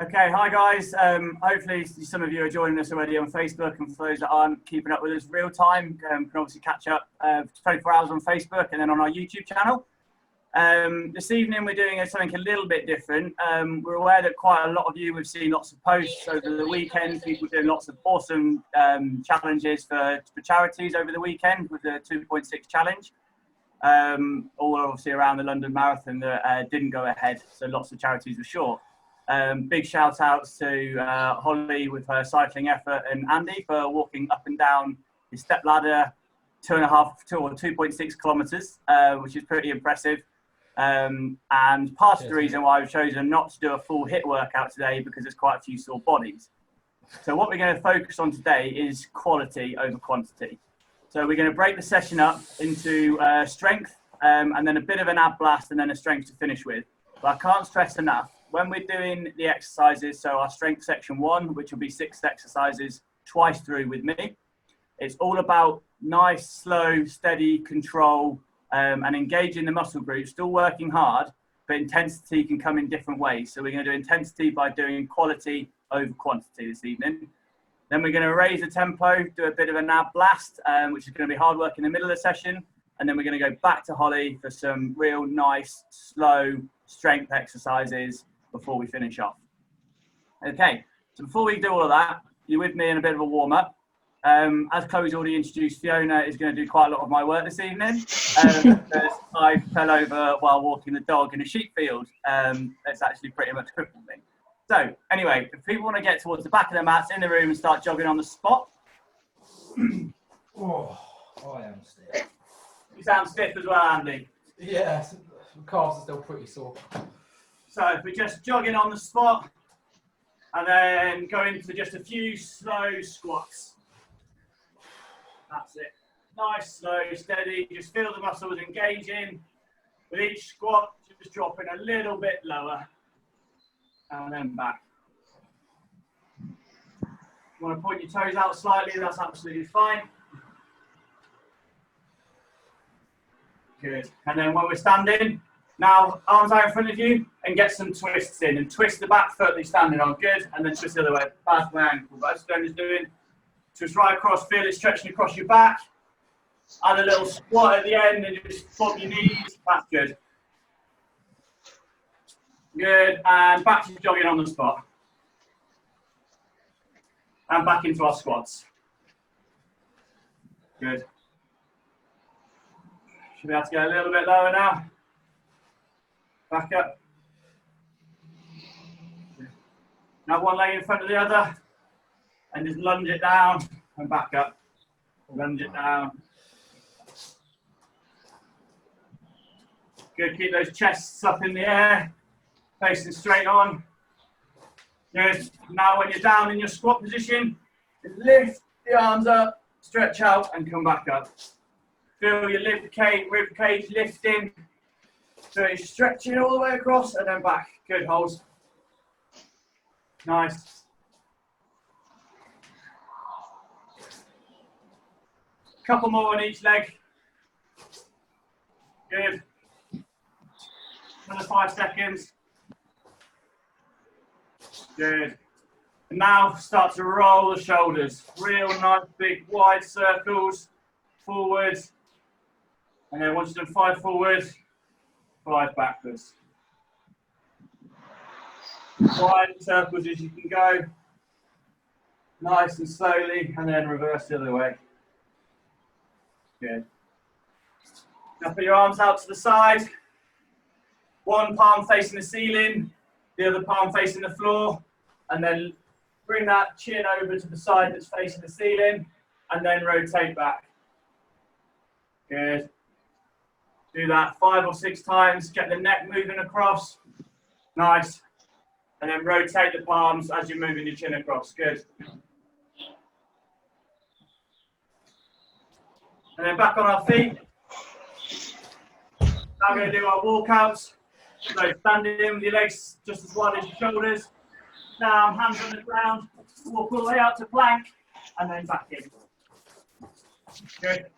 Okay, hi guys. Hopefully some of you are joining us already on Facebook, and for those that aren't keeping up with us real time, can obviously catch up 24 hours on Facebook and then on our YouTube channel. This evening we're doing something a little bit different. We're aware that quite a lot of you have seen lots of posts over the weekend, people doing lots of awesome challenges for charities over the weekend with the 2.6 challenge. All obviously around the London Marathon that didn't go ahead, so lots of charities were short. Big shout outs to Holly with her cycling effort and Andy for walking up and down his step ladder 2.6 kilometres, which is pretty impressive. And part of the reason why I've chosen not to do a full HIIT workout today because there's quite a few sore bodies. So what we're going to focus on today is quality over quantity. So we're going to break the session up into strength and then a bit of an ab blast and then a strength to finish with. But I can't stress enough, when we're doing the exercises, so our strength section 1, which will be 6 exercises twice through with me, it's all about nice, slow, steady control and engaging the muscle groups, still working hard, but intensity can come in different ways. So we're going to do intensity by doing quality over quantity this evening. Then we're going to raise the tempo, do a bit of an ab blast, which is going to be hard work in the middle of the session. And then we're going to go back to Holly for some real nice, slow strength exercises before we finish off. Okay, so before we do all of that, you're with me in a bit of a warm-up. As Chloe's already introduced, Fiona is going to do quite a lot of my work this evening. Because I fell over while walking the dog in a sheep field. It's actually pretty much crippled me. So anyway, if people want to get towards the back of their mats in the room and start jogging on the spot. Oh, I am stiff. You sound stiff as well, Andy. Yeah, the calves are still pretty sore. So if we're just jogging on the spot and then go into just a few slow squats. That's it. Nice, slow, steady. Just feel the muscles engaging. With each squat, just dropping a little bit lower. And then back. You want to point your toes out slightly, that's absolutely fine. Good. And then when we're standing, now arms out in front of you and get some twists in. And twist the back foot that you're standing on. Good. And then twist the other way. Past my ankle. That's what I'm doing. Twist right across, feel it stretching across your back. Add a little squat at the end and just bump your knees. That's good. Good. And back to jogging on the spot. And back into our squats. Good. Should be able to get a little bit lower now. Back up. Now one leg in front of the other. And just lunge it down and back up. Lunge it down. Good, keep those chests up in the air, facing straight on. Good. Now when you're down in your squat position, lift the arms up, stretch out and come back up. Feel your rib cage lifting. So you're stretching all the way across and then back. Good, holds. Nice. Couple more on each leg. Good. Another 5 seconds. Good. And now start to roll the shoulders. Real nice big wide circles. Forwards. And then once you've done 5 forwards, 5 backwards. Wide circles as you can go. Nice and slowly, and then reverse the other way. Good. Now put your arms out to the side. One palm facing the ceiling, the other palm facing the floor, and then bring that chin over to the side that's facing the ceiling, and then rotate back. Good. Do that 5 or 6 times, get the neck moving across. Nice. And then rotate the palms as you're moving your chin across. Good. And then back on our feet. Now we're going to do our walkouts. So standing with your legs just as wide as your shoulders. Down, hands on the ground. Walk all the way out to plank. And then back in. Good.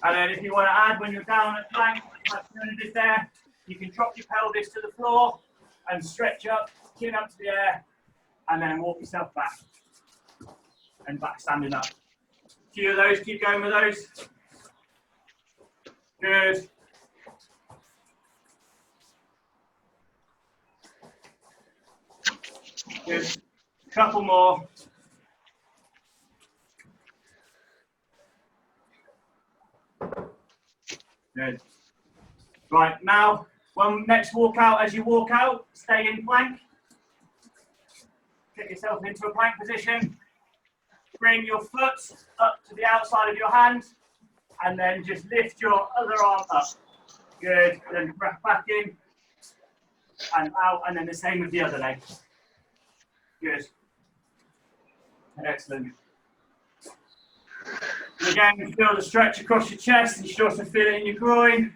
And then if you want to add when you're down at plank, like Fiona did there, you can drop your pelvis to the floor and stretch up, chin up to the air, and then walk yourself back. And back standing up. A few of those, keep going with those. Good. Good. Couple more. Good. Right, now, when next walk out, as you walk out, stay in plank. Get yourself into a plank position. Bring your foot up to the outside of your hand, and then just lift your other arm up. Good. Then back in, and out, and then the same with the other leg. Good. Excellent. And again, you feel the stretch across your chest, and you should also feel it in your groin.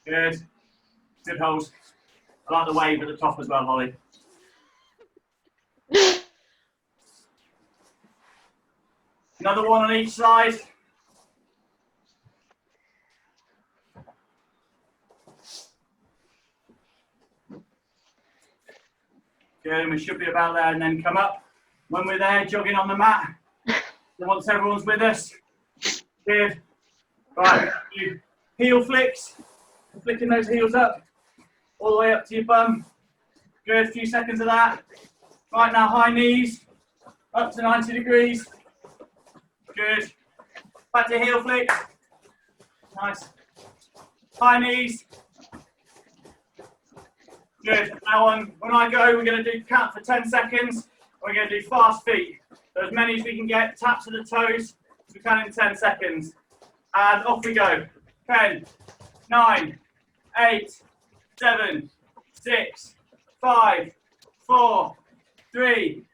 Good. Good holds. I like the wave at the top as well, Holly. Another one on each side. Good, and we should be about there, and then come up. When we're there, jogging on the mat. Once everyone's with us. Good. Right, heel flicks. Flicking those heels up, all the way up to your bum. Good, a few seconds of that. Right now, high knees, up to 90 degrees. Good. Back to heel flicks. Nice. High knees. Good. Now on, when I go, we're going to do count for 10 seconds. We're going to do fast feet. So as many as we can get, taps of the toes, as we can in 10 seconds. And off we go. 10, 9, 8, 7, 6, 5, 4, 3,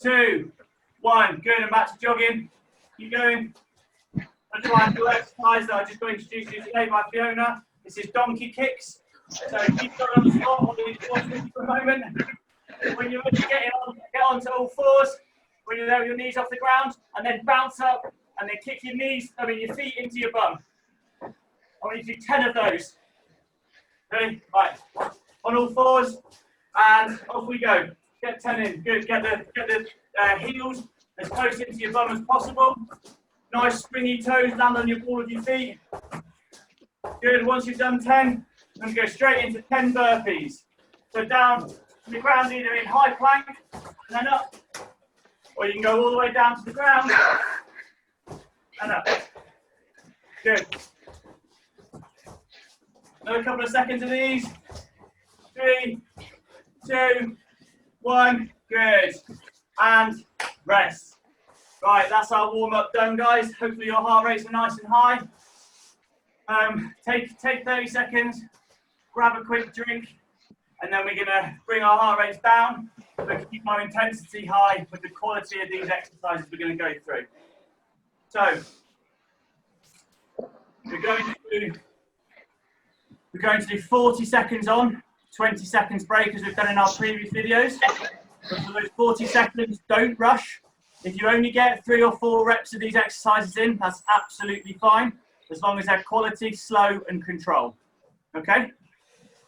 2, 1. Good, and back to jogging. Keep going. A triangle exercise that I just going to introduce you today by Fiona. This is donkey kicks. So keep going on the spot. We'll do for a moment. When you're ready, get onto all fours. When you're there with your knees off the ground, and then bounce up, and then kick your your feet into your bum. I want you to do 10 of those. Ready? Right. On all fours, and off we go. Get 10 in. Good. Get the heels as close into your bum as possible. Nice springy toes, land on your ball of your feet. Good. Once you've done 10, then go straight into 10 burpees. So down to the ground, either in high plank, and then up, or you can go all the way down to the ground, and up. Good. Another couple of seconds of these. 3, 2, 1. Good. And rest. Right, that's our warm-up done, guys. Hopefully your heart rates are nice and high. Take 30 seconds, grab a quick drink, and then we're going to bring our heart rates down, but keep our intensity high with the quality of these exercises we're going to go through. So, we're going to do 40 seconds on, 20 seconds break as we've done in our previous videos. But for those 40 seconds, don't rush. If you only get 3 or 4 reps of these exercises in, that's absolutely fine, as long as they're quality, slow, and control. Okay?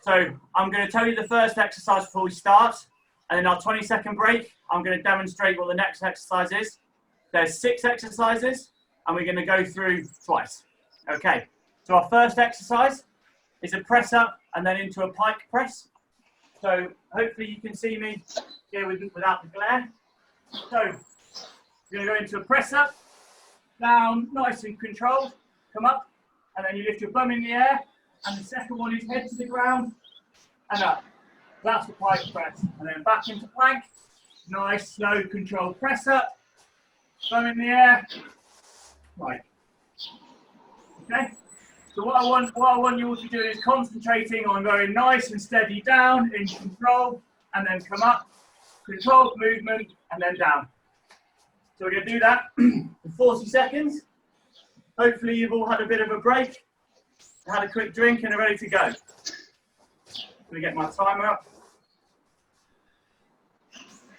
So I'm going to tell you the first exercise before we start, and in our 20-second break, I'm going to demonstrate what the next exercise is. There's 6 exercises, and we're going to go through twice. Okay, so our first exercise is a press up and then into a pike press. So hopefully you can see me here without the glare. So we're going to go into a press up, down, nice and controlled, come up, and then you lift your bum in the air, and the second one is head to the ground and up. That's the pike press, and then back into plank, nice, slow, controlled press up, bum in the air, right. Okay, so what I want you all to do is concentrating on going nice and steady down in control, and then come up, controlled movement, and then down. So we're going to do that for 40 seconds. Hopefully you've all had a bit of a break, had a quick drink, and are ready to go. I'm going to get my timer up.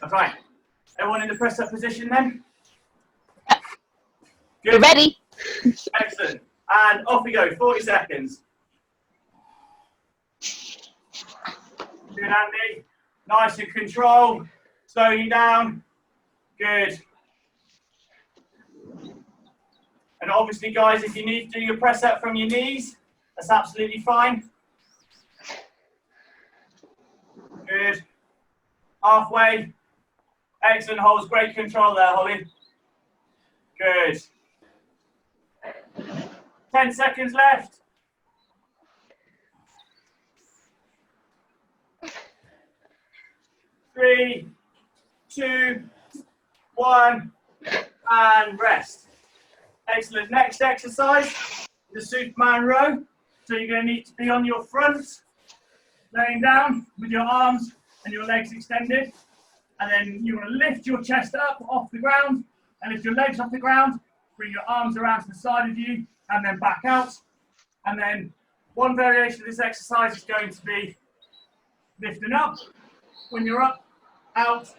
Okay, everyone in the press up position then? Good. We're ready. Excellent. And off we go, 40 seconds. Good, Andy. Nice and control. Slowly down. Good. And obviously, guys, if you need to do your press up from your knees, that's absolutely fine. Good. Halfway. Excellent holds. Great control there, Holly. Good. 10 seconds left. 3, 2, 1, and rest. Excellent. Next exercise, the Superman row. So you're going to need to be on your front, laying down with your arms and your legs extended. And then you want to lift your chest up off the ground and lift your legs off the ground. Bring your arms around to the side of you and then back out. And then one variation of this exercise is going to be lifting up. When you're up, out,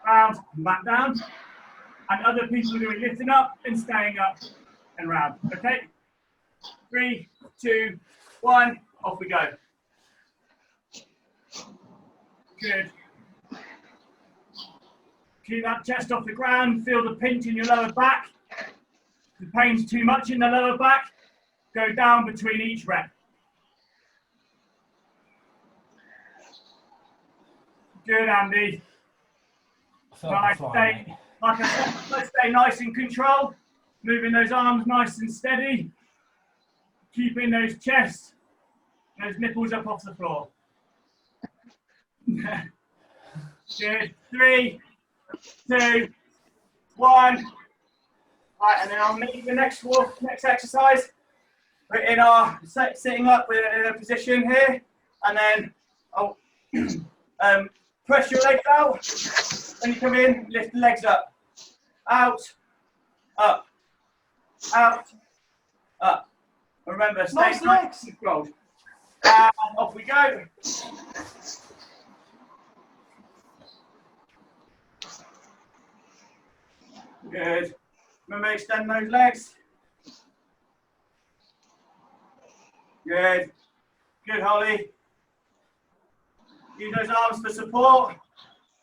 round, and back down. And other people are doing lifting up and staying up and round. Okay? 3, 2, 1, off we go. Good. Keep that chest off the ground. Feel the pinch in your lower back. If the pain's too much in the lower back, go down between each rep. Good, Andy. Right, like I said, let's stay nice and control. Moving those arms nice and steady. Keeping those chests, those nipples up off the floor. Good. 3, 2, 1. Right, and then I'll make the next exercise. We're in our sitting up, we're in a position here, and then I'll press your legs out. When you come in, lift the legs up. Out, up, out, up. Remember, stay nice and controlled. And off we go. Good. Remember, extend those legs. Good. Good, Holly. Use those arms for support.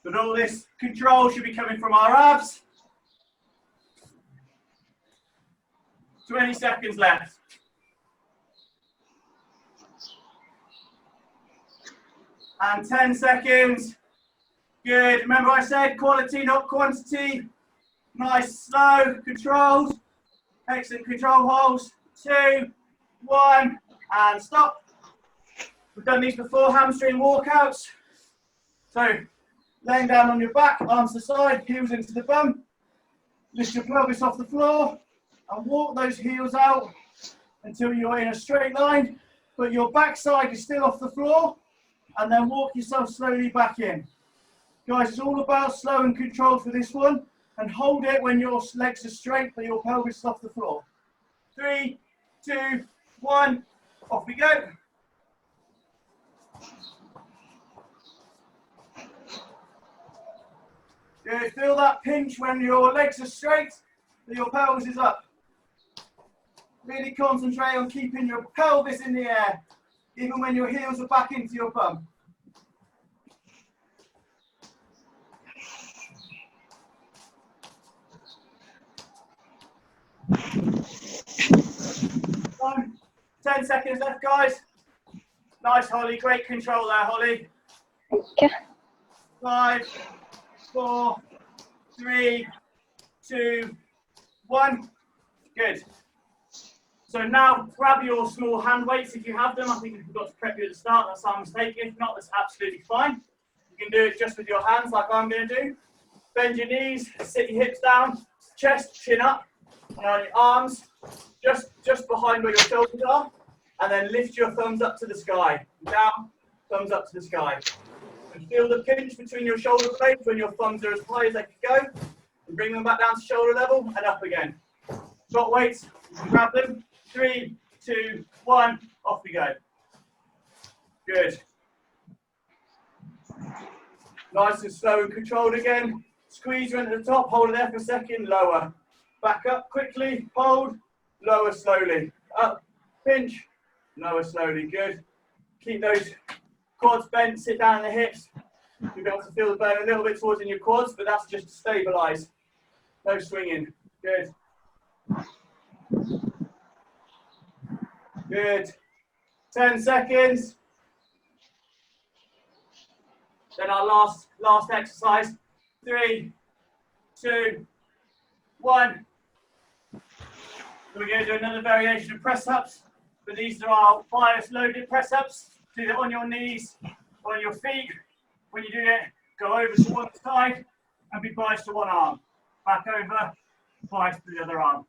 But all this control should be coming from our abs. 20 seconds left. And 10 seconds. Good. Remember I said quality, not quantity. Nice, slow, controlled. Excellent control holds. 2, 1, and stop. We've done these before, hamstring walkouts. So, laying down on your back, arms to the side, heels into the bum. Lift your pelvis off the floor and walk those heels out until you're in a straight line, but your backside is still off the floor, and then walk yourself slowly back in. Guys, it's all about slow and controlled for this one, and hold it when your legs are straight but your pelvis is off the floor. 3, 2, 1, off we go. Good. Feel that pinch when your legs are straight but your pelvis is up. Really concentrate on keeping your pelvis in the air, even when your heels are back into your bum. Time. 10 seconds left, guys. Nice, Holly. Great control there, Holly. Okay. 5, 4, 3, 2, 1. Good. So now grab your small hand weights if you have them. I think I forgot to prep you at the start. That's our mistake. If not, that's absolutely fine. You can do it just with your hands like I'm going to do. Bend your knees, sit your hips down, chest, chin up, and on your arms, just behind where your shoulders are. And then lift your thumbs up to the sky. Down, thumbs up to the sky. And feel the pinch between your shoulder blades when your thumbs are as high as they can go. And bring them back down to shoulder level and up again. Got weights, grab them. 3, 2, 1, off we go. Good. Nice and slow and controlled again. Squeeze your into the top, hold it there for a second, lower. Back up quickly, hold, lower slowly. Up, pinch, lower slowly, good. Keep those quads bent, sit down on the hips. You'll be able to feel the burn a little bit towards in your quads, but that's just to stabilise. No swinging. Good. Good. 10 seconds. Then our last exercise. 3, 2, 1. So we're going to do another variation of press-ups, but these are our bias-loaded press-ups. Do it on your knees, on your feet. When you do it, go over to one side and be biased to one arm. Back over, biased to the other arm.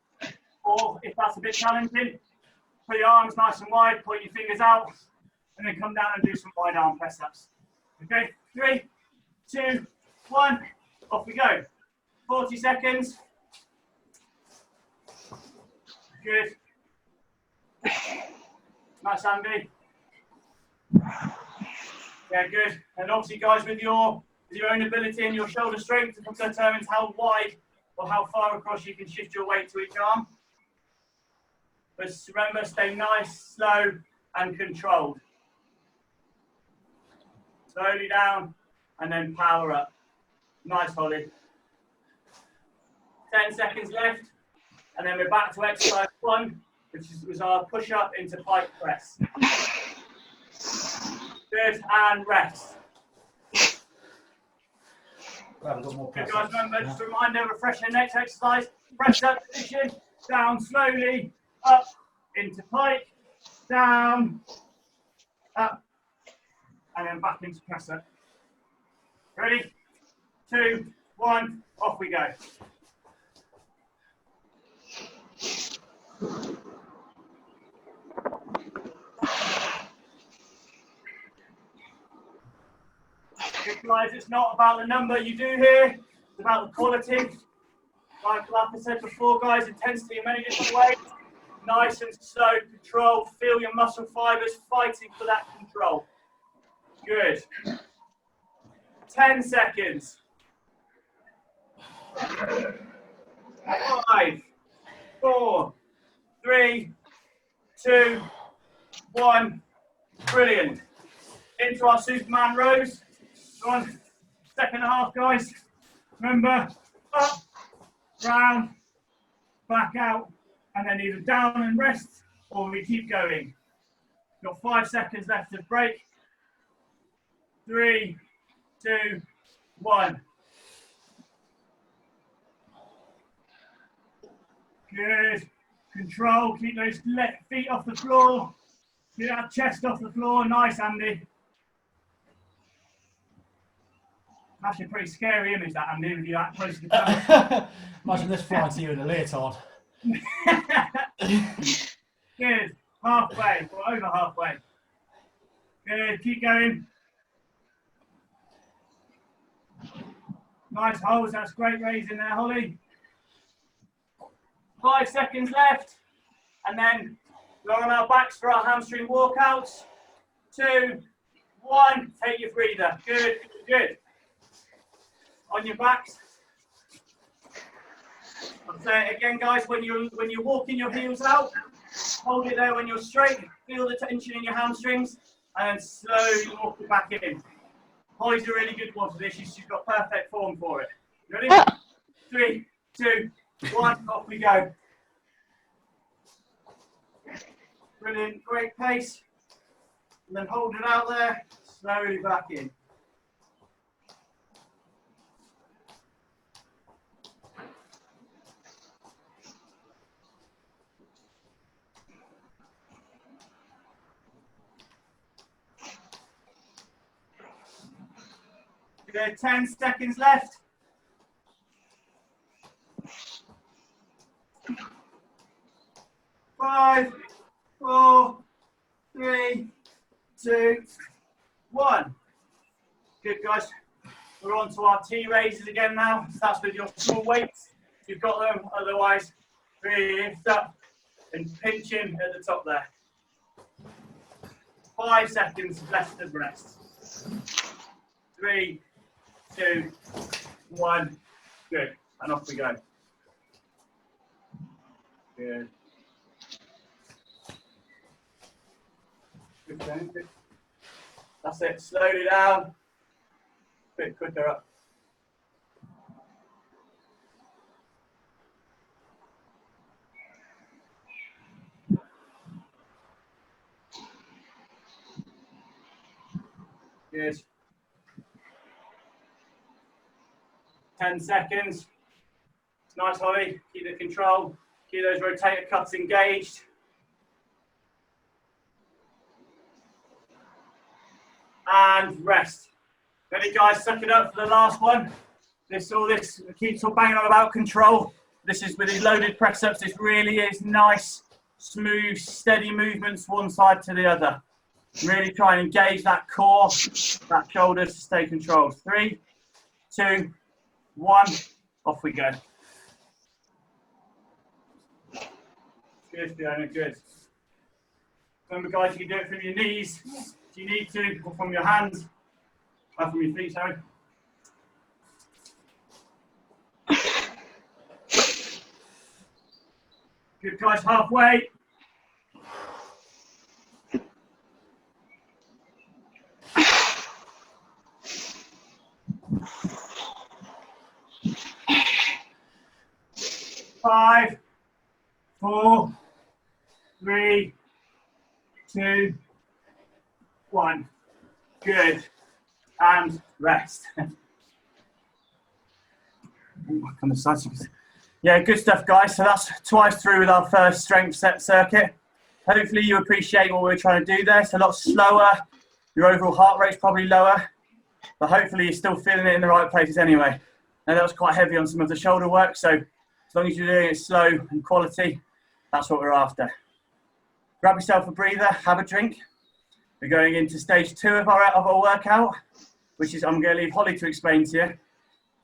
Or if that's a bit challenging, put your arms nice and wide, point your fingers out, and then come down and do some wide arm press-ups. Okay, 3, 2, 1, off we go. 40 seconds. Good. Nice, Andy. Yeah, good. And obviously, guys, with your own ability and your shoulder strength, it determines how wide or how far across you can shift your weight to each arm. But remember, stay nice, slow, and controlled. Slowly down, and then power up. Nice, Holly. 10 seconds left, and then we're back to exercise 1, which was our push-up into pike press. Good, and rest. Good, guys, remember, just a reminder, refresh your next exercise. Press up position, down slowly, up, into pike, down, up, and then back into press up. Ready? 2, 1, off we go. Good, guys, it's not about the number you do here, it's about the quality. Like I said before, guys, intensity in many different ways. Nice and slow, control, feel your muscle fibers fighting for that control. Good. 10 seconds. 5, 4, 3, 2, 1. Brilliant. Into our Superman rows. Go on. Second half, guys. Remember, up, round, back out, and then either down and rest, or we keep going. Got 5 seconds left of break. 3, 2, 1. Good. Control. Keep those feet off the floor. Get that chest off the floor. Nice, Andy. That's a pretty scary image, that, Andy, with you that close to the camera. Imagine this flying to you in a leotard. Good. Halfway, or over halfway. Good. Keep going. Nice holds. That's great raise in there, Holly. 5 seconds left. And then we're on our backs for our hamstring walkouts. 2, 1. Take your breather. Good. Good. On your backs. I'll say it again, guys. When you're walking your heels out, hold it there when you're straight. Feel the tension in your hamstrings, and then slowly walk it back in. Holly's a really good one for this. She's got perfect form for it. Ready? 3, 2, 1. Off we go. Brilliant. Great pace. And then hold it out there. Slowly back in. Okay, 10 seconds left. 5, 4, 3, 2, 1. Good, guys. We're on to our T raises again now. That's with your small weights. You've got them. Otherwise, lift up and pinch in at the top there. 5 seconds left of rest. 3, 2, 1. Good. And off we go. Good. Good. That's it. Slowly down. bit quicker up. Good. 10 seconds. It's nice, Holly. Keep the control. Keep those rotator cuffs engaged. And rest. Ready, guys? Suck it up for the last one. All this keeps on banging on about control. This is with these loaded press ups. This really is nice, smooth, steady movements one side to the other. Really try and engage that core, that shoulders to stay controlled. 3, 2, 1. Off we go. Good, Fiona, good. Remember, guys, you can do it from your knees if you need to, or from your hands, or from your feet, sorry. Good, guys, halfway. Five, 4, 3, 2, 1. Good. And rest. On the side. Yeah, good stuff, guys. So that's twice through with our first strength set circuit. Hopefully you appreciate what we're trying to do there. It's a lot slower. Your overall heart rate's probably lower, but hopefully you're still feeling it in the right places anyway. Now that was quite heavy on some of the shoulder work, so as long as you're doing it slow and quality, that's what we're after. Grab yourself a breather, have a drink. We're going into stage 2 of our workout, which is, I'm going to leave Holly to explain to you,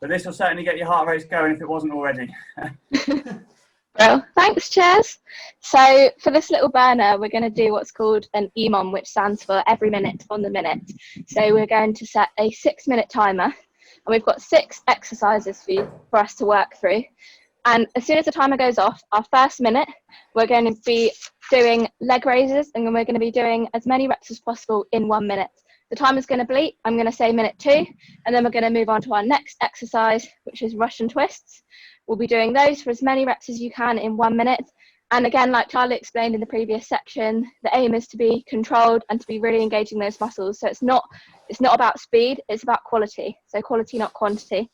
but this will certainly get your heart rates going if it wasn't already. Well, thanks, Chaz. So for this little burner, we're going to do what's called an EMOM, which stands for every minute on the minute. So we're going to set a 6-minute timer, and we've got 6 exercises for us to work through. And as soon as the timer goes off, our first minute, we're going to be doing leg raises, and we're going to be doing as many reps as possible in 1 minute. The timer's going to bleep. I'm going to say minute 2, and then we're going to move on to our next exercise, which is Russian twists. We'll be doing those for as many reps as you can in 1 minute. And again, like Charlie explained in the previous section, the aim is to be controlled and to be really engaging those muscles. So it's not about speed, it's about quality. So quality, not quantity.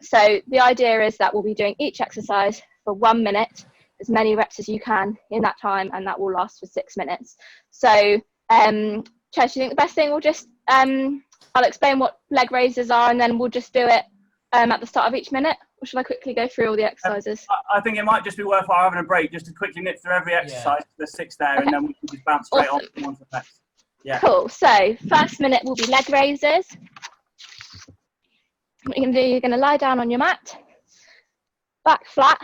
So the idea is that we'll be doing each exercise for 1 minute, as many reps as you can in that time, and that will last for 6 minutes. So, Chaz, do you think the best thing, we'll just, I'll explain what leg raises are, and then we'll just do it at the start of each minute? Or should I quickly go through all the exercises? I think it might just be worthwhile having a break just to quickly nip through every exercise. Yeah. There's 6 there, okay. And then we can just bounce straight on to one to the next. Yeah. Cool. So first minute will be leg raises. What you're going to do, you're going to lie down on your mat, back flat,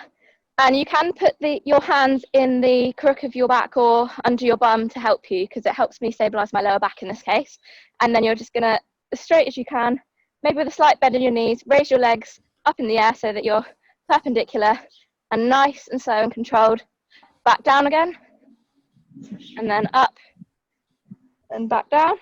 and you can put your hands in the crook of your back or under your bum to help you, because it helps me stabilise my lower back in this case. And then you're just going to, as straight as you can, maybe with a slight bend in your knees, raise your legs up in the air so that you're perpendicular and nice and slow and controlled. Back down again, and then up and back down.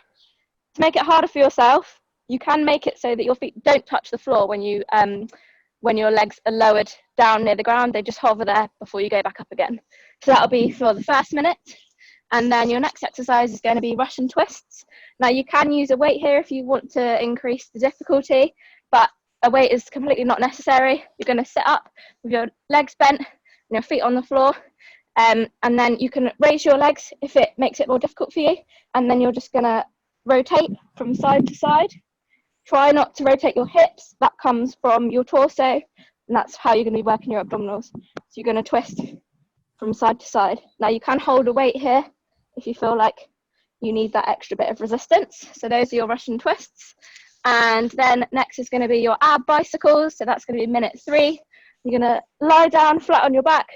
To make it harder for yourself, you can make it so that your feet don't touch the floor when your legs are lowered down near the ground. They just hover there before you go back up again. So that'll be for the first minute. And then your next exercise is going to be Russian twists. Now you can use a weight here if you want to increase the difficulty, but a weight is completely not necessary. You're going to sit up with your legs bent and your feet on the floor. And then you can raise your legs if it makes it more difficult for you. And then you're just going to rotate from side to side. Try not to rotate your hips. That comes from your torso, and that's how you're going to be working your abdominals. So you're going to twist from side to side. Now you can hold a weight here if you feel like you need that extra bit of resistance. So those are your Russian twists. And then next is going to be your ab bicycles. So that's going to be minute 3. You're going to lie down flat on your back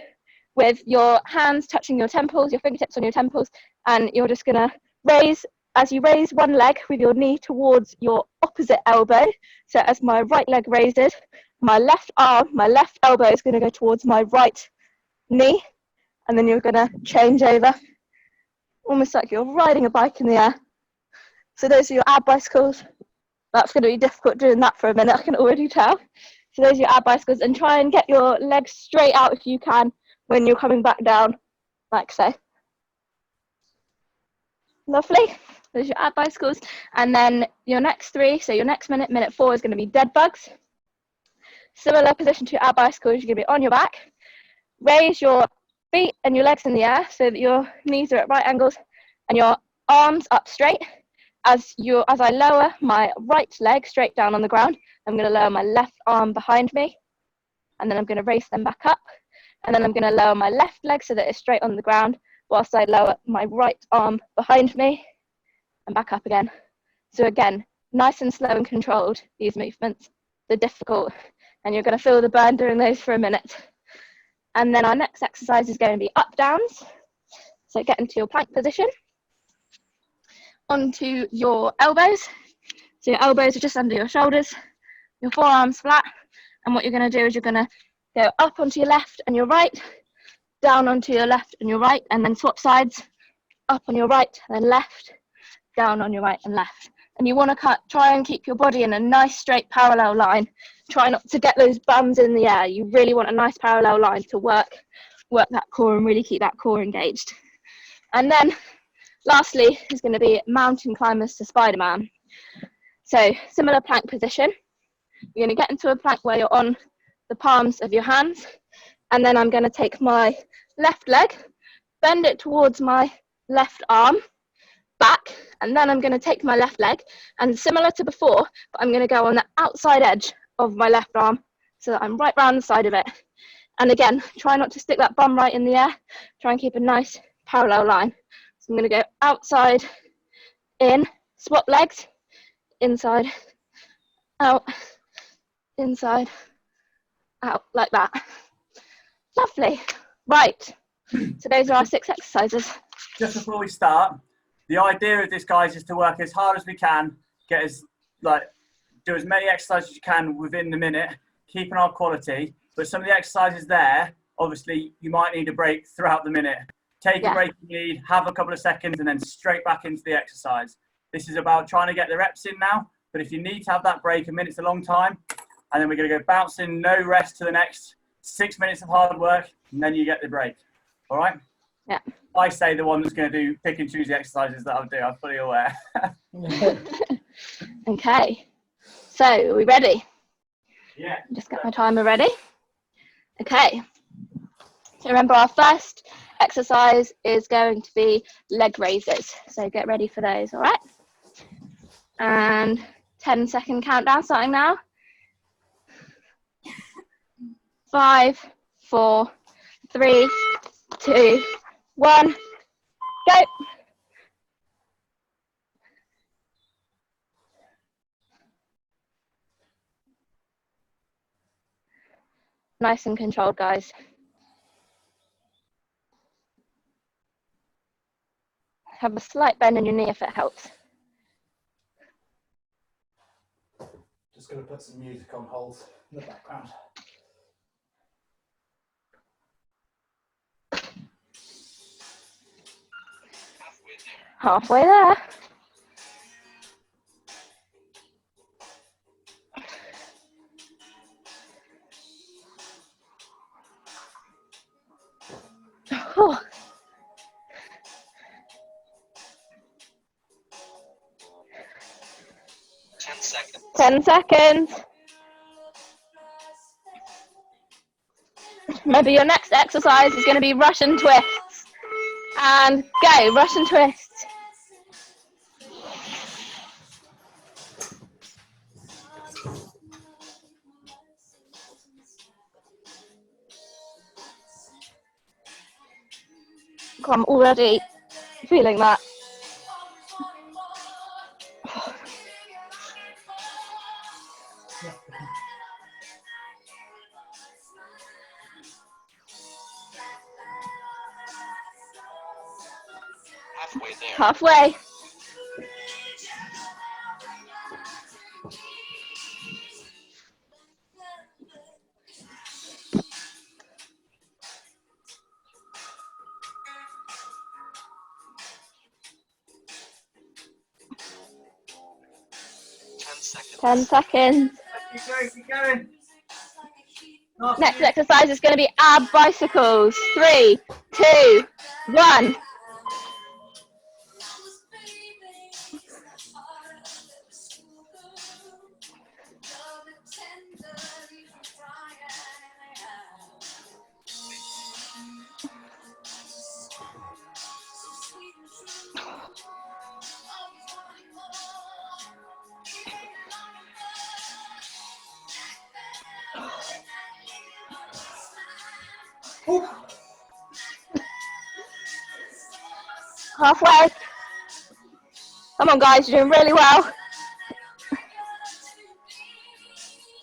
with your hands touching your temples, your fingertips on your temples, and you're just going to raise. As you raise one leg with your knee towards your opposite elbow, so as my right leg raises, my left elbow is going to go towards my right knee, and then you're going to change over, almost like you're riding a bike in the air. So those are your ab bicycles. That's going to be difficult doing that for a minute, I can already tell. So those are your ab bicycles, and try and get your legs straight out if you can when you're coming back down, like so. Lovely. There's your ab bicycles. And then your next 3, so your next minute 4 is going to be dead bugs. Similar position to your ab bicycles, you're going to be on your back. Raise your feet and your legs in the air so that your knees are at right angles and your arms up straight. As I lower my right leg straight down on the ground, I'm going to lower my left arm behind me, and then I'm going to raise them back up, and then I'm going to lower my left leg so that it's straight on the ground whilst I lower my right arm behind me and back up again. So again, nice and slow and controlled, these movements. They're difficult, and you're going to feel the burn doing those for a minute. And then our next exercise is going to be up downs. So get into your plank position. Onto your elbows. So your elbows are just under your shoulders, your forearms flat, and what you're going to do is you're going to go up onto your left and your right, down onto your left and your right, and then swap sides, up on your right and then left, down on your right and left. And you want to try and keep your body in a nice straight parallel line. Try not to get those bums in the air. You really want a nice parallel line to work that core and really keep that core engaged. And then lastly is going to be mountain climbers to Spider-Man. So similar plank position. You're going to get into a plank where you're on the palms of your hands, and then I'm going to take my left leg, bend it towards my left arm, back, and then I'm going to take my left leg, and similar to before, but I'm going to go on the outside edge of my left arm so that I'm right round the side of it. And again, try not to stick that bum right in the air. Try and keep a nice parallel line. So I'm going to go outside, in, swap legs, inside, out, inside, out, like that. Lovely. Right. So those are our 6 exercises. Just before we start, the idea of this, guys, is to work as hard as we can, do as many exercises as you can within the minute, keeping our quality. But some of the exercises there, obviously, you might need a break throughout the minute. Take a break you need, have a couple of seconds, and then straight back into the exercise. This is about trying to get the reps in now. But if you need to have that break, a minute's a long time. And then we're going to go bouncing, no rest to the next 6 minutes of hard work, and then you get the break. All right? Yeah. I say the one that's going to do pick and choose the exercises that I'll do. I'm fully aware. Okay. So, are we ready? Yeah. Just get my timer ready. Okay. So remember, our first exercise is going to be leg raises. So get ready for those, all right? And 10-second countdown starting now. 5, 4, 3, 2, 1, go. Nice and controlled, guys. Have a slight bend in your knee if it helps. Just going to put some music on hold in the background. Halfway there. Oh. 10 seconds. Remember, your next exercise is going to be Russian twists. And go, Russian twists. I'm already feeling that. Halfway. 10 seconds. Keep going, keep going. Next exercise is going to be ab bicycles. 3, 2, 1. Halfway. Come on, guys, you're doing really well.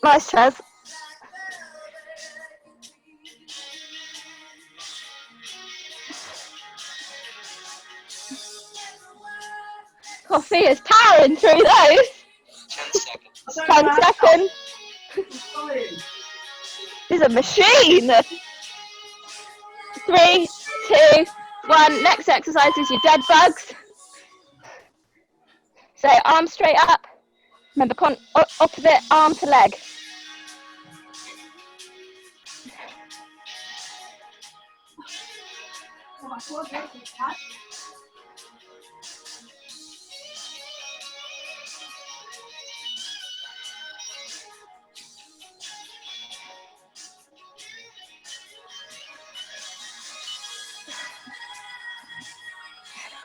Nice, Trev. Coffee is powering through those. 10 seconds. He's a machine. 3, 2, 1. Next exercise is your dead bugs. So arms straight up. Remember, opposite arm to leg.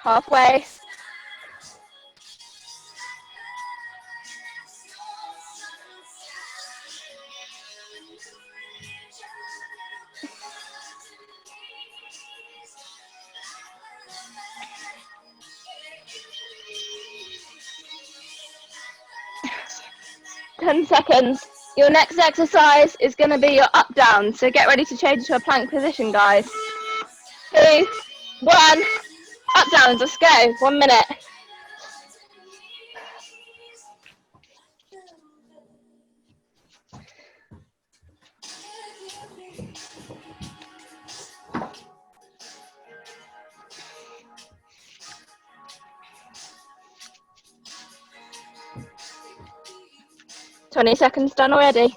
Halfway. Ten seconds. Your next exercise is going to be your up down. So get ready to change to a plank position, guys. 2, 1. Up downs. Let's go. 1 minute. $20 seconds done already.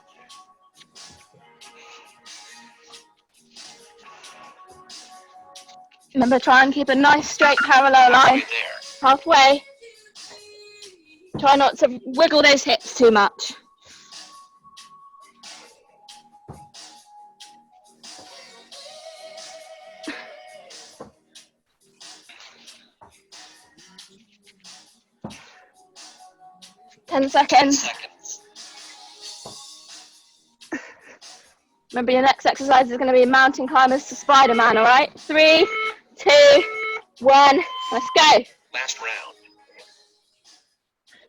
Remember, try and keep a nice straight parallel line. Halfway. Try not to wiggle those hips too much. Ten seconds. Remember, your next exercise is going to be mountain climbers to Spider-Man, all right? 3, 2, 1. Let's go. Last round.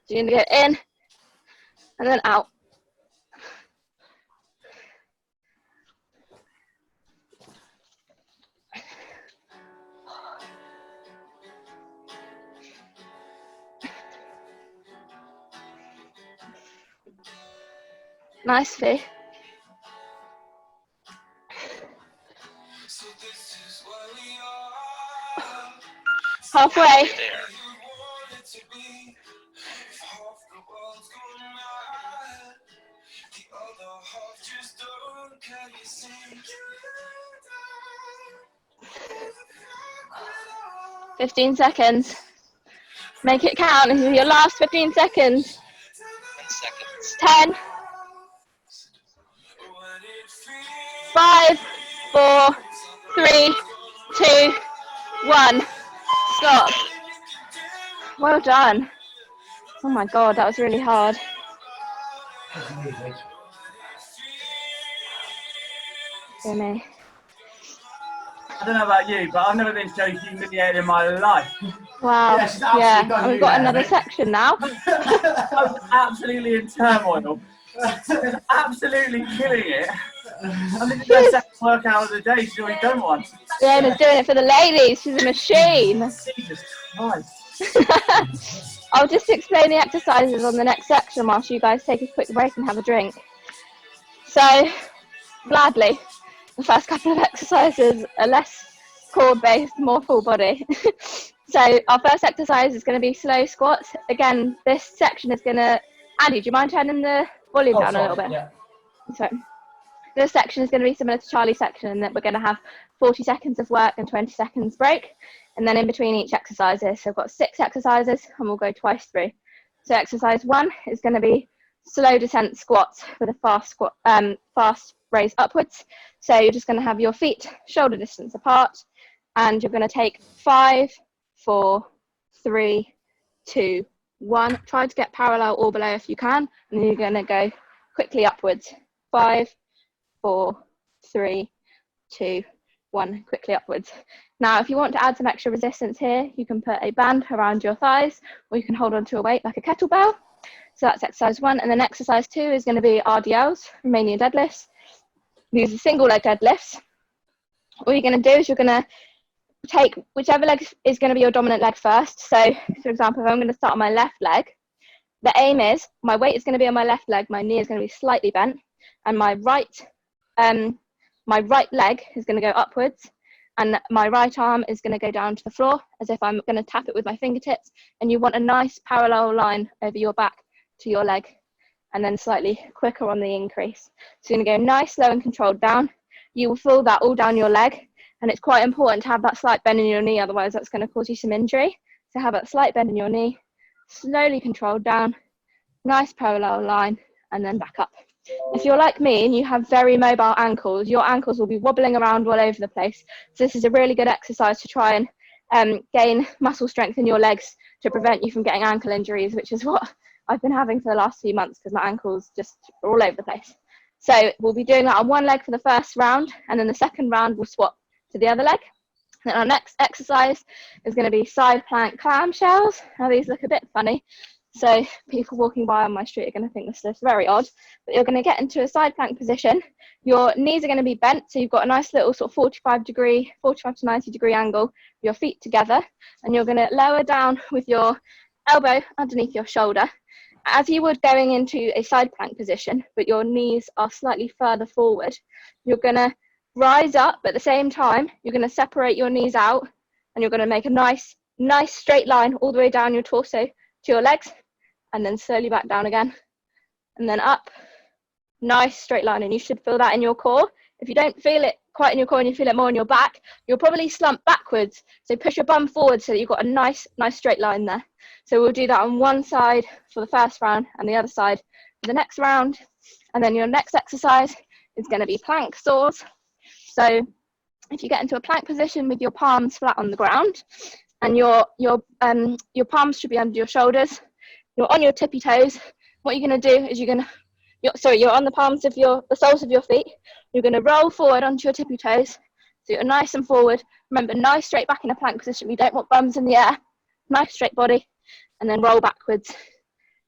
So you're going to go in and then out. Nice, Fee. Halfway. Fifteen seconds. Make it count. This is your last 15 seconds. 10. 5, 4, 3, 2, 1. Stop. Well done. Oh my God, that was really hard. Hear me. I don't know about you, but I've never been so humiliated in my life. Wow. Yeah, And we've got another section now. I was absolutely in turmoil. Absolutely killing it. I think it's the second workout of the day. She's already done one. Fiona's doing it for the ladies. She's a machine. Jesus Christ. I'll just explain the exercises on the next section whilst you guys take a quick break and have a drink. So, gladly, the first couple of exercises are less core-based, more full body. So our first exercise is going to be slow squats. Again, this section is going to Andy, do you mind turning the volume down a little bit? Yeah. So this section is going to be similar to Charlie's section in that we're going to have 40 seconds of work and 20 seconds break. And then in between each exercises, so I've got 6 exercises and we'll go twice through. So exercise 1 is going to be slow descent squats with a fast raise upwards. So you're just going to have your feet shoulder distance apart and you're going to take 5, 4, 3, 2, 1. Try to get parallel or below if you can, and then you're going to go quickly upwards. 5, 4, 3, 2, 1, quickly upwards. Now, if you want to add some extra resistance here, you can put a band around your thighs, or you can hold onto a weight like a kettlebell. So that's exercise 1. And then exercise 2 is going to be RDLs, Romanian deadlifts. These are single leg deadlifts. All you're going to do is you're going to take whichever leg is going to be your dominant leg first. So, for example, if I'm going to start on my left leg, the aim is my weight is going to be on my left leg, my knee is going to be slightly bent, and my right leg is going to go upwards, and my right arm is going to go down to the floor as if I'm going to tap it with my fingertips. And you want a nice parallel line over your back to your leg, and then slightly quicker on the increase. So you're going to go nice, slow and controlled down. You will feel that all down your leg, and it's quite important to have that slight bend in your knee, otherwise that's going to cause you some injury. So have that slight bend in your knee, slowly controlled down, nice parallel line, and then back up. If you're like me and you have very mobile ankles, your ankles will be wobbling around all over the place. So this is a really good exercise to try and gain muscle strength in your legs to prevent you from getting ankle injuries, which is what I've been having for the last few months because my ankles just are all over the place. So we'll be doing that on one leg for the first round, and then the second round we'll swap to the other leg. Then our next exercise is going to be side plank clamshells. Now these look a bit funny, so people walking by on my street are going to think this is very odd, but you're going to get into a side plank position. Your knees are going to be bent, so you've got a nice little sort of 45 to 90 degree angle, your feet together, and you're going to lower down with your elbow underneath your shoulder as you would going into a side plank position, but your knees are slightly further forward. You're going to rise up, but at the same time you're going to separate your knees out, and you're going to make a nice straight line all the way down your torso to your legs, and then slowly back down again, and then up. Nice straight line, and you should feel that in your core. If you don't feel it quite in your core and you feel it more in your back, you'll probably slump backwards, so push your bum forward so that you've got a nice straight line there. So we'll do that on one side for the first round and the other side for the next round. And then your next exercise is going to be plank saws. So if you get into a plank position with your palms flat on the ground, and your palms should be under your shoulders, you're on your tippy toes, what you're going to do is you're on the soles of your feet. You're going to roll forward onto your tippy toes, so you're nice and forward. Remember, nice straight back in a plank position. We don't want bums in the air. Nice straight body, and then roll backwards,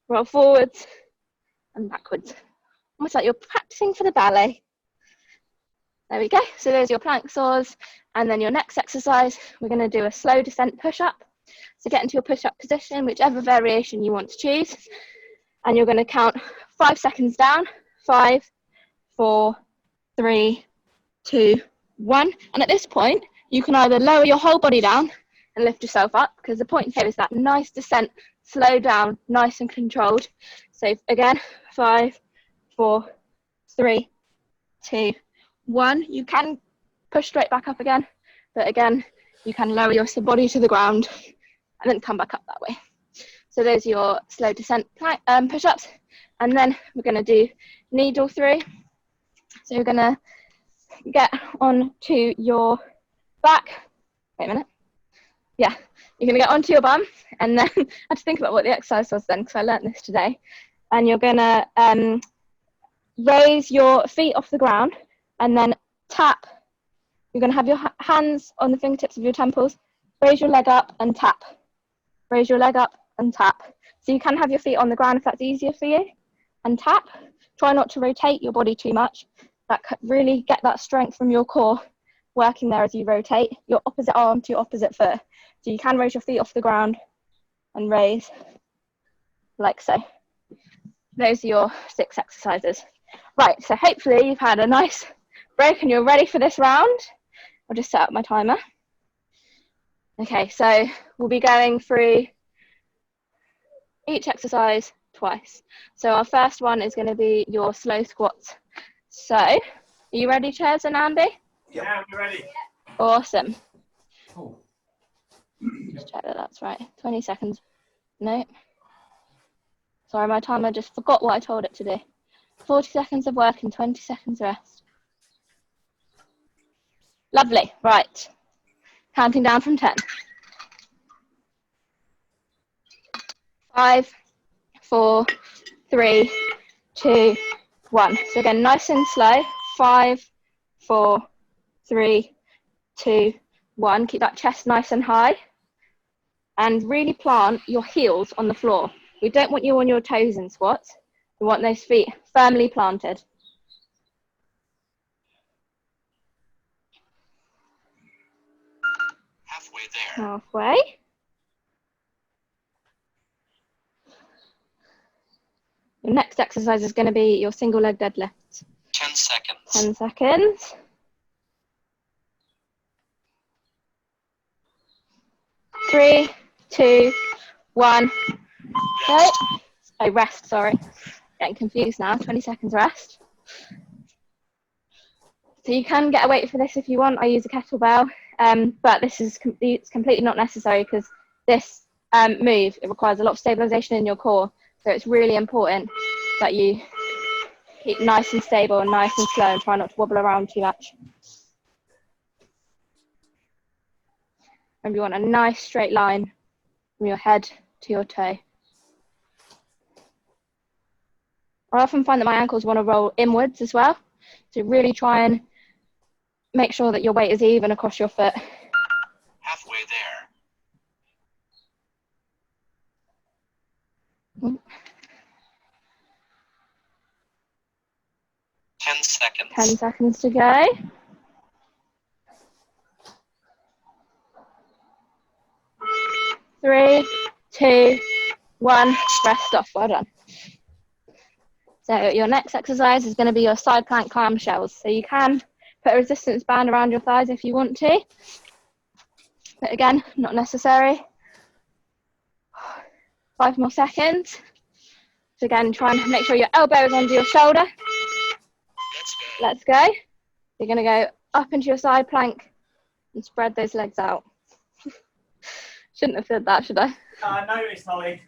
roll forwards and backwards, almost like you're practicing for the ballet. There we go. So there's your plank saws. And then your next exercise, we're going to do a slow descent push-up. So get into your push-up position, whichever variation you want to choose, and you're going to count 5 seconds down. 5, 4, 3, 2, 1. And at this point, you can either lower your whole body down and lift yourself up, because the point here is that nice descent, slow down, nice and controlled. So again, 5, 4, 3, 2, 1. You can push straight back up again, but again, you can lower your body to the ground and then come back up that way. So there's your slow descent push-ups. And then we're going to do needle through. So you're going to get onto your back. Wait a minute. Yeah, you're going to get onto your bum, and then I had to think about what the exercise was then, because I learnt this today. And you're going to raise your feet off the ground and then tap. You're going to have your hands on the fingertips of your temples. Raise your leg up and tap. Raise your leg up and tap. So you can have your feet on the ground if that's easier for you, and tap. Try not to rotate your body too much. That could really get that strength from your core working there as you rotate your opposite arm to your opposite foot. So you can raise your feet off the ground and raise like so. Those are your 6 exercises. Right, so hopefully you've had a nice break and you're ready for this round. I'll just set up my timer. Okay, so we'll be going through each exercise twice. So our first one is going to be your slow squats. So, are you ready, Chairs and Andy? Yep. Yeah, we're ready. Awesome. Oh. Just check that that's right. 20 seconds. No. Sorry, my timer just forgot what I told it to do. 40 seconds of work and 20 seconds rest. Lovely. Right. Counting down from 10. 5, 4, 3, 2, 1. So again, nice and slow. 5, 4, 3, 2, 1. Keep that chest nice and high. And really plant your heels on the floor. We don't want you on your toes in squats. We want those feet firmly planted. Halfway there. Halfway. Your next exercise is going to be your single leg deadlift. 10 seconds. 10 seconds. 3, 2, 1. Okay. Oh, rest, sorry. Getting confused now. 20 seconds rest. So you can get a weight for this if you want. I use a kettlebell, but this is it's completely not necessary because this move, it requires a lot of stabilization in your core. So it's really important that you keep nice and stable and nice and slow and try not to wobble around too much. Remember, you want a nice straight line from your head to your toe. I often find that my ankles want to roll inwards as well. So really try and make sure that your weight is even across your foot. Halfway there. 10 seconds. 10 seconds to go. 3, 2, 1. Rest off. Well done. So your next exercise is going to be your side plank clamshells. So you can put a resistance band around your thighs if you want to. But again, not necessary. 5 more seconds. So again, try and make sure your elbow is under your shoulder. Let's go. You're going to go up into your side plank and spread those legs out. Shouldn't have said that, should I? I noticed, Holly.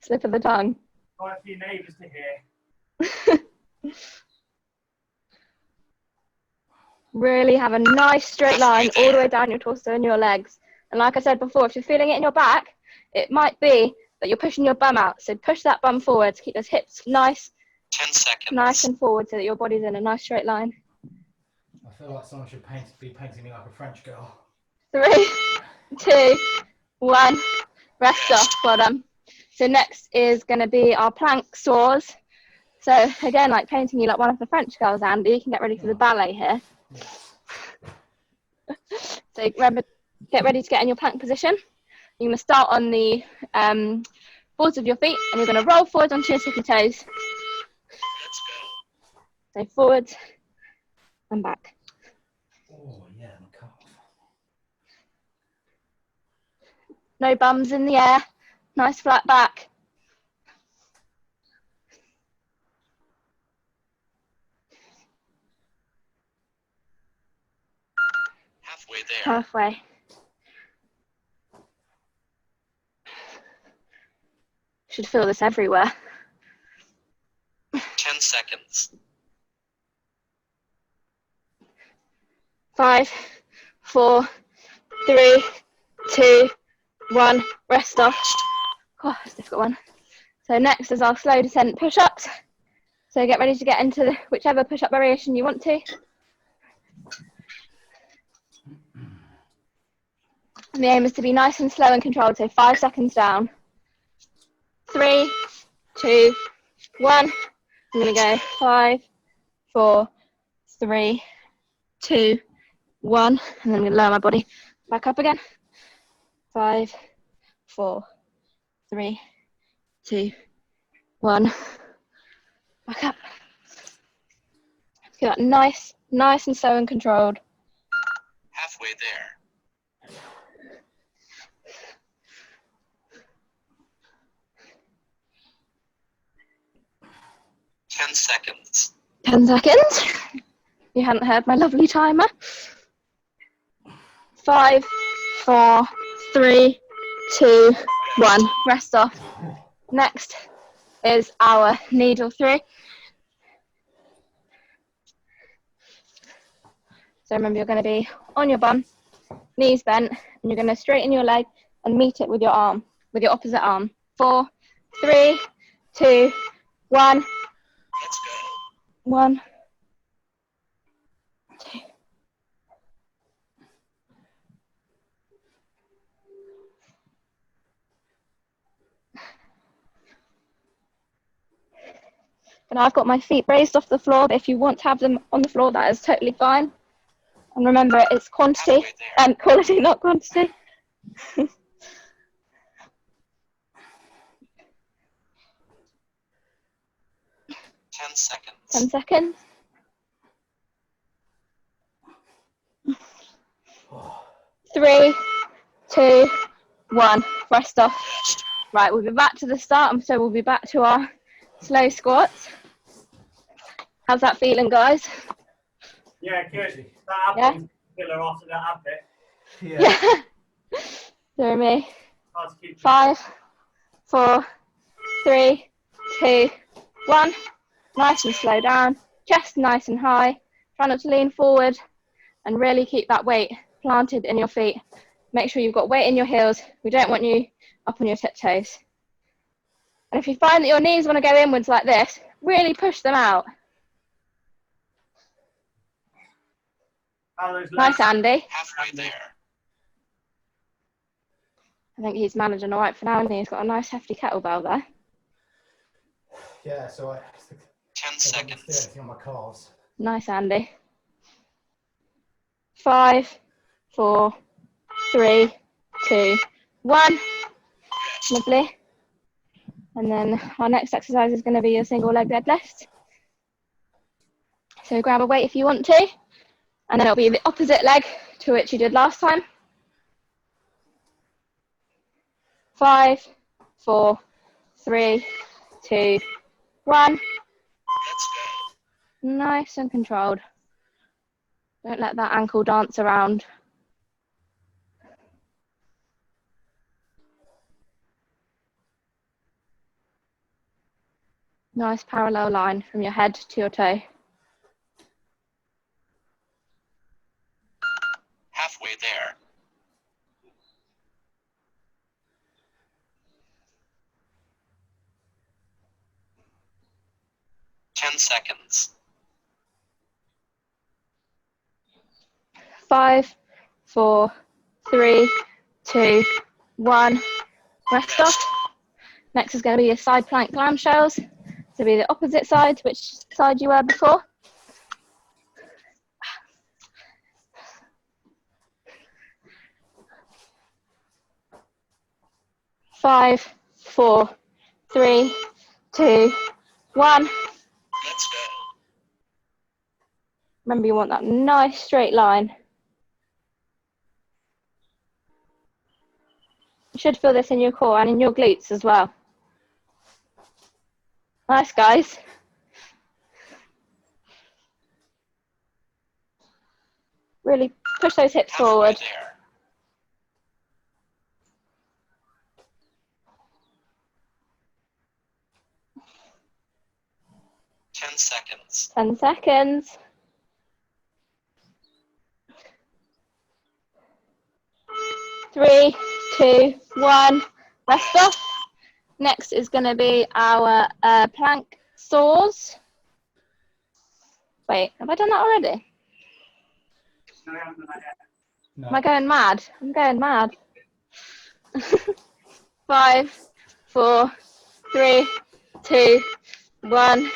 Slip of the tongue. Got a few neighbours to hear. Really have a nice straight line all the way down your torso and your legs. And like I said before, if you're feeling it in your back, it might be that you're pushing your bum out. So push that bum forward to keep those hips nice, 10 seconds. nice and forward so that your body's in a nice straight line. I feel like someone should be painting me like a French girl. 3, 2, 1. Rest off. Well done. So next is going to be our plank saws. So again, like painting you like one of the French girls, Andy, you can get ready for the ballet here. So remember, get ready to get in your plank position. You're going to start on the balls of your feet and you're going to roll forward onto your tippy toes. Let's go. So forward and back. Oh, yeah, my calf. No bums in the air. Nice flat back. Halfway there. Halfway. Should feel this everywhere. 10 seconds. 5, 4, 3, 2, 1. Rest off. Oh, that's a difficult one. So next is our slow descent push-ups. So get ready to get into whichever push-up variation you want to. And the aim is to be nice and slow and controlled. So 5 seconds down. 3, 2, 1. I'm going to go 5, 4, 3, 2, 1. And then I'm going to lower my body back up again. 5, 4, 3, 2, 1. Back up. Let's get that nice and slow and controlled. Halfway there. 10 seconds. 10 seconds. You hadn't heard my lovely timer. 5, 4, 3, 2, 1. Rest off. Next is our needle 3. So remember, you're going to be on your bum, knees bent, and you're going to straighten your leg and meet it with your arm, with your opposite arm. 4, 3, 2, 1. Let's go. 1, 2. And I've got my feet raised off the floor, but if you want to have them on the floor, that is totally fine. And remember, it's quantity and quality, not quantity. 10 seconds. 10 seconds. 3, 2, 1. Rest off. Right, we'll be back to the start, and so we'll be back to our slow squats. How's that feeling, guys? Yeah, good. That Yeah? ab killer after that ab bit. Yeah. So me. Hard to keep 5, 4, 3, 2, 1. Nice and slow down. Chest nice and high. Try not to lean forward, and really keep that weight planted in your feet. Make sure you've got weight in your heels. We don't want you up on your tiptoes. And if you find that your knees want to go inwards like this, really push them out. How are those Nice, legs? Andy. Halfway there. I think he's managing all right for now, and he's got a nice hefty kettlebell there. Yeah, so I 10 don't do seconds. anything on my calves. Nice, Andy. 5, 4, 3, 2, 1. Lovely. And then our next exercise is going to be a single leg deadlift. So grab a weight if you want to, and then it'll be the opposite leg to which you did last time. 5, 4, 3, 2, 1. Let's go. Nice and controlled. Don't let that ankle dance around. Nice parallel line from your head to your toe. Halfway there. 10 seconds. 5, 4, 3, 2, 1. Rest off. Next is going to be your side plank clamshells. So be the opposite side, which side you were before. Five, 4, 3, 2, 1. Let's go. Remember, you want that nice straight line. You should feel this in your core and in your glutes as well. Nice, guys. Really push those hips Halfway forward. there. 10 seconds. 10 seconds. 3, 2, 1. Rest off. Next is going to be our plank saws. Wait, have I done that already? No, I haven't done that yet. No. Am I going mad? I'm going mad. 5, 4, 3, 2, 1. Let's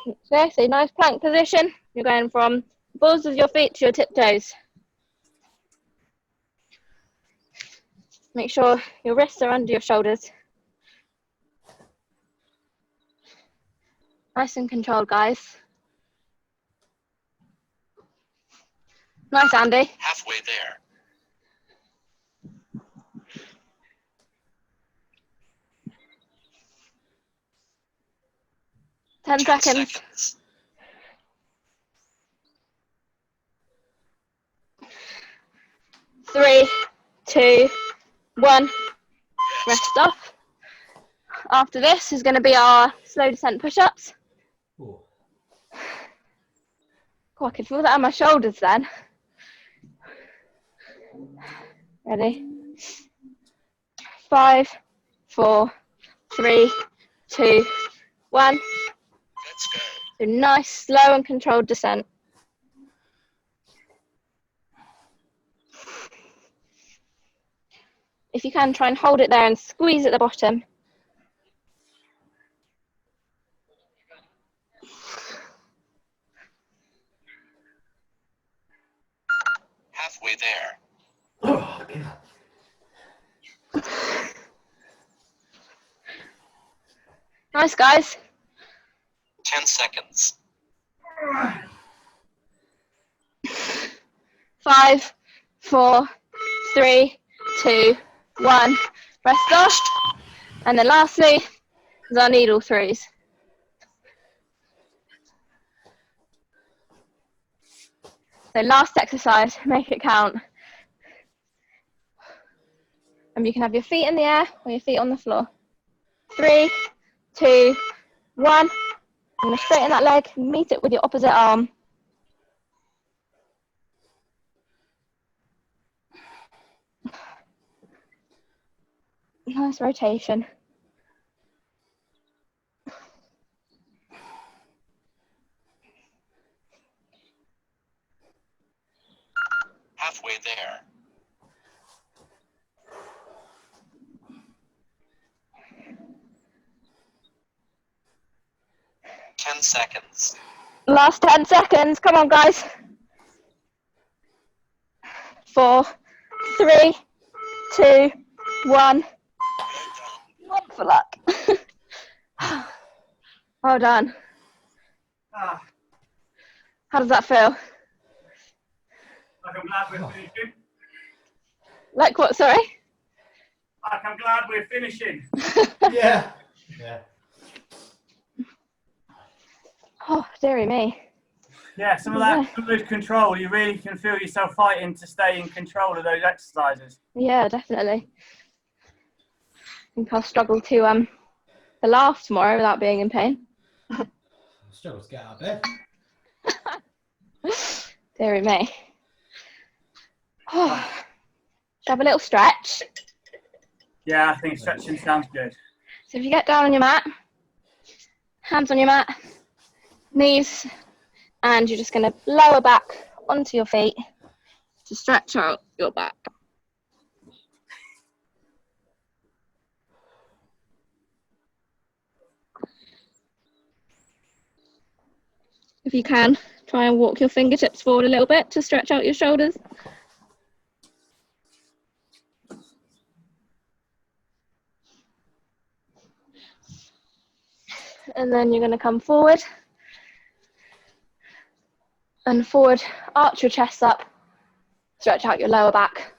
go. Okay, so nice plank position. You're going from the balls of your feet to your tiptoes. Make sure your wrists are under your shoulders. Nice and controlled, guys. Nice, Andy. Halfway there. 10 seconds. 3, 2, 1. Rest off. After this is going to be our slow descent push-ups. Ooh. Oh, I can feel that on my shoulders then. Ready? 5, 4, 3, 2, 1. Let's go. So nice, slow and controlled descent. If you can, try and hold it there and squeeze at the bottom. Halfway there. Oh, God. Nice, guys. 10 seconds. 5, 4, 3, 2, 1. Rest off. And then lastly is our needle threes. So last exercise, make it count. And you can have your feet in the air or your feet on the floor. 3, 2, 1. I'm going to straighten that leg, meet it with your opposite arm. Nice rotation. Halfway there. 10 seconds. Last 10 seconds. Come on, guys. 4, 3, 2, 1. One for luck. Well done. Ah, How does that feel? like I'm glad we're finishing. Like what, sorry? Like I'm glad we're finishing. Yeah. Yeah. Oh, dearie me. Yeah, some of that good control, you really can feel yourself fighting to stay in control of those exercises. Yeah, definitely. I think I'll struggle to laugh tomorrow without being in pain. Struggle to get out of bed. Dearie me. Oh, should I have a little stretch? Yeah, I think stretching sounds good. So if you get down on your mat, hands on your mat, knees, and you're just going to lower back onto your feet to stretch out your back. If you can, try and walk your fingertips forward a little bit to stretch out your shoulders. And then you're going to come forward. And forward, arch your chest up, stretch out your lower back.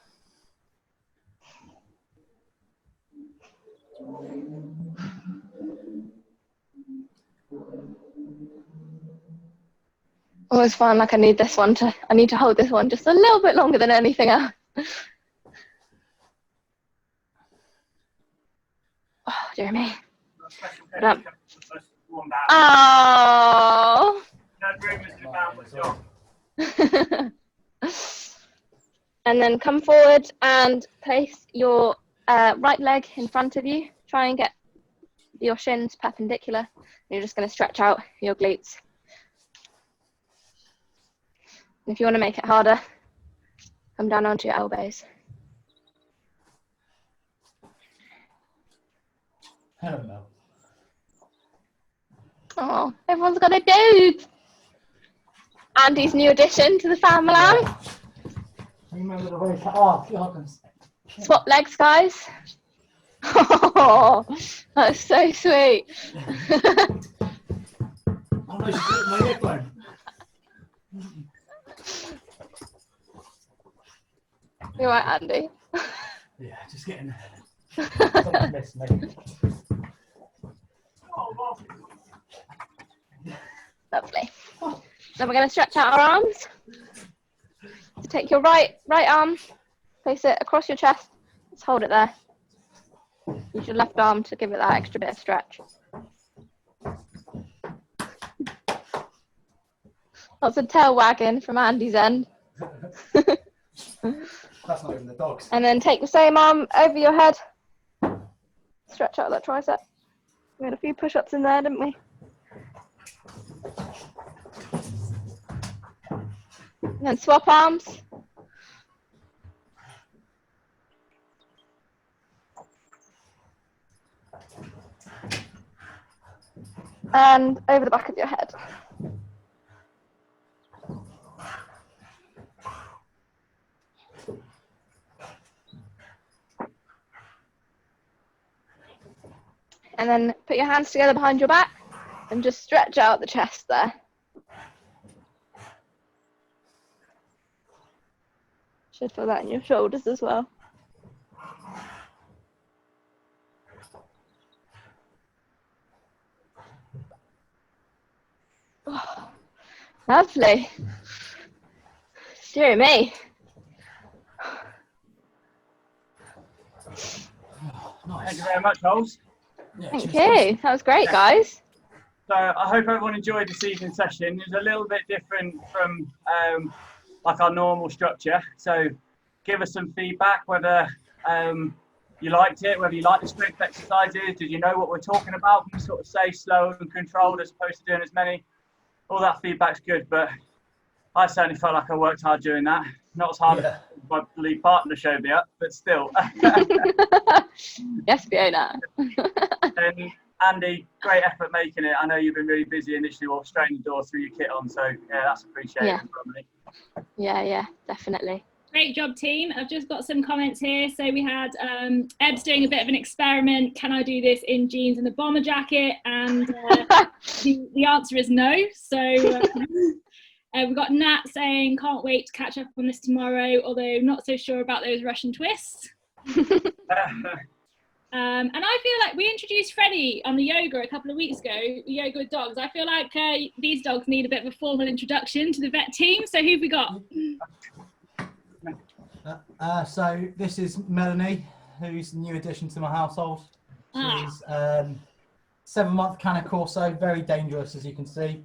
Always find like I need to hold this one just a little bit longer than anything else. Oh, dear me. Oh. And then come forward and place your right leg in front of you. Try and get your shins perpendicular. And you're just going to stretch out your glutes. And if you want to make it harder, come down onto your elbows. Hello. Oh, everyone's got a dude. Andy's new addition to the family. Yeah. Remember the way to God. Swap legs, guys. Oh, that's so sweet. Oh no, she's got my headphone. You're right, Andy. Yeah, just getting there. Don't miss me. Lovely. Then we're going to stretch out our arms. So take your right arm, place it across your chest. Just hold it there. Use your left arm to give it that extra bit of stretch. Lots of tail wagging from Andy's end. That's not even the dogs. And then take the same arm over your head. Stretch out that tricep. We had a few push-ups in there, didn't we? And then swap arms. And over the back of your head. And then put your hands together behind your back and just stretch out the chest there. Should feel that in your shoulders as well. Oh, lovely. Dear me. Nice. Thank you very much, Holes. Yeah, Thank cheers, you. That was great, guys. So I hope everyone enjoyed this evening session. It was a little bit different from like our normal structure. So give us some feedback whether you liked it, whether you liked the strength exercises. Did you know what we're talking about? We sort of say slow and controlled as opposed to doing as many. All that feedback's good, but I certainly felt like I worked hard doing that. Not as hard as my lead partner showed me up, but still. Yes, Fiona. And Andy, great effort making it. I know you've been really busy initially while straighting the door through your kit on, so yeah, that's appreciated from me. Yeah, definitely. Great job, team. I've just got some comments here. So we had Ed's doing a bit of an experiment. Can I do this in jeans and a bomber jacket? And the answer is no. So we've got Nat saying, can't wait to catch up on this tomorrow, although not so sure about those Russian twists. And I feel like we introduced Freddie on the yoga a couple of weeks ago, yoga with dogs. I feel like these dogs need a bit of a formal introduction to the vet team. So who've we got? So this is Melanie, who's a new addition to my household. She's 7-month Canna Corso, very dangerous as you can see.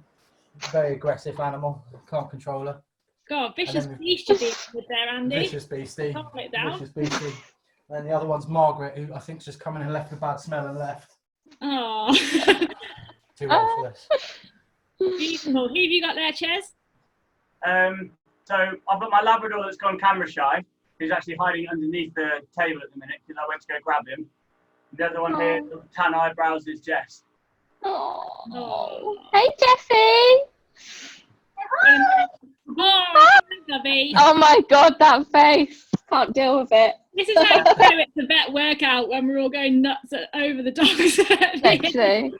Very aggressive animal, can't control her. God, vicious beast you be with there, Andy. Vicious beastie. Calm it down. Vicious beastie. And the other one's Margaret, who I think's just come in and left a bad smell and left. Oh. Too old for this. Beautiful. Who have you got there, Ches? So I've got my Labrador that's gone camera shy, who's actually hiding underneath the table at the minute because I went to go grab him. The other one here, the tan eyebrows, is Jess. Oh. Hey, Jessie. Oh, Lovey. Oh my God, that face. Can't deal with it. This is how you do it, the vet workout when we're all going nuts over the dogs. Literally.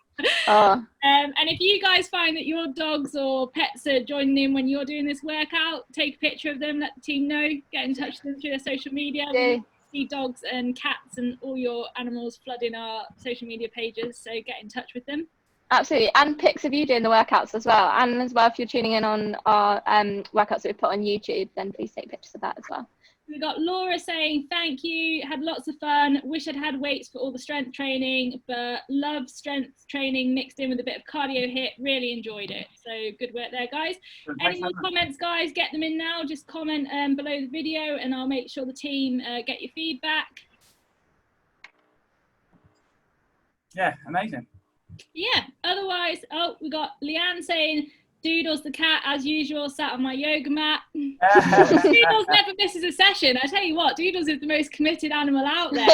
Oh. And if you guys find that your dogs or pets are joining in when you're doing this workout, take a picture of them, let the team know, get in touch with them through their social media. Yeah. We see dogs and cats and all your animals flooding our social media pages, so get in touch with them. Absolutely, and pics of you doing the workouts as well. And as well, if you're tuning in on our workouts that we put on YouTube, then please take pictures of that as well. We got Laura saying, thank you, had lots of fun, wish I'd had weights for all the strength training, but love strength training mixed in with a bit of cardio hit, really enjoyed it. So good work there, guys. Any more comments, guys, get them in now, just comment below the video and I'll make sure the team get your feedback. Yeah, amazing. Yeah, otherwise, we got Leanne saying, Doodles the cat, as usual, sat on my yoga mat. Doodles never misses a session. I tell you what, Doodles is the most committed animal out there.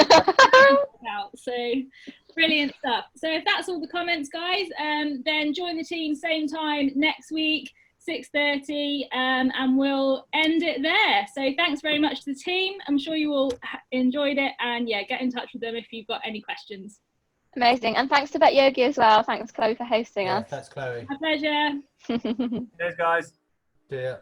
So brilliant stuff. So if that's all the comments, guys, then join the team same time next week, 6:30, and we'll end it there. So thanks very much to the team. I'm sure you all enjoyed it, and yeah, get in touch with them if you've got any questions. Amazing, and thanks to Vet Yogi as well. Thanks, Chloe, for hosting us. Thanks, Chloe. My pleasure. Cheers, guys. See ya.